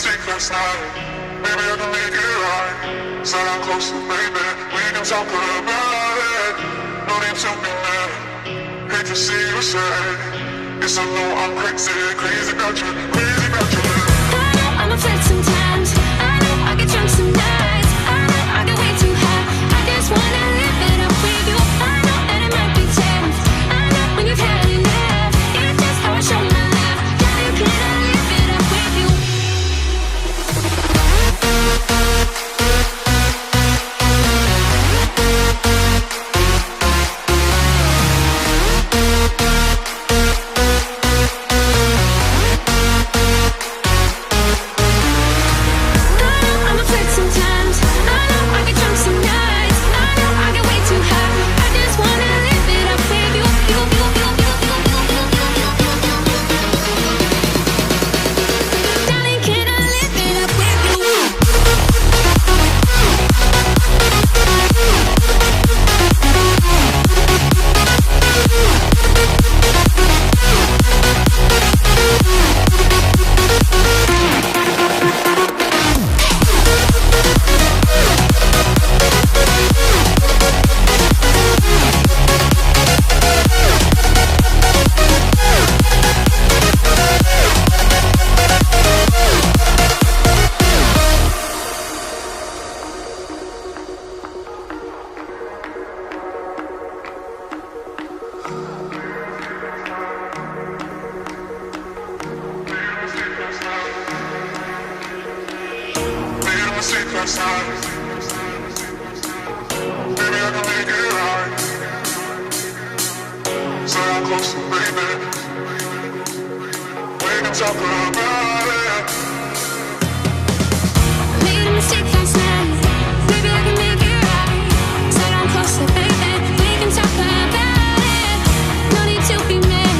mistake last night. Maybe I can make it right. Sit down closer, baby. We can talk about it. No need to be mad. Hate to see you sad. Yes, I know I'm crazy, crazy about you, crazy about you. I know I'm a flirt sometimes. I know I get drunk some nights. I know I get way too high. I just wanna live it up with you. I know that it might be tense. I know when you've had enough. It's just how I show my love. Yeah, you cannot live it up with you. Last night. Maybe I can make it right. Sit down closer, baby. We can talk about it. Made a mistake last night. Maybe I can make it right. Sit down closer, baby. We can talk about it. No need to be mad.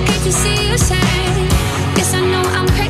Hate to see you sad. Yes, I know I'm crazy.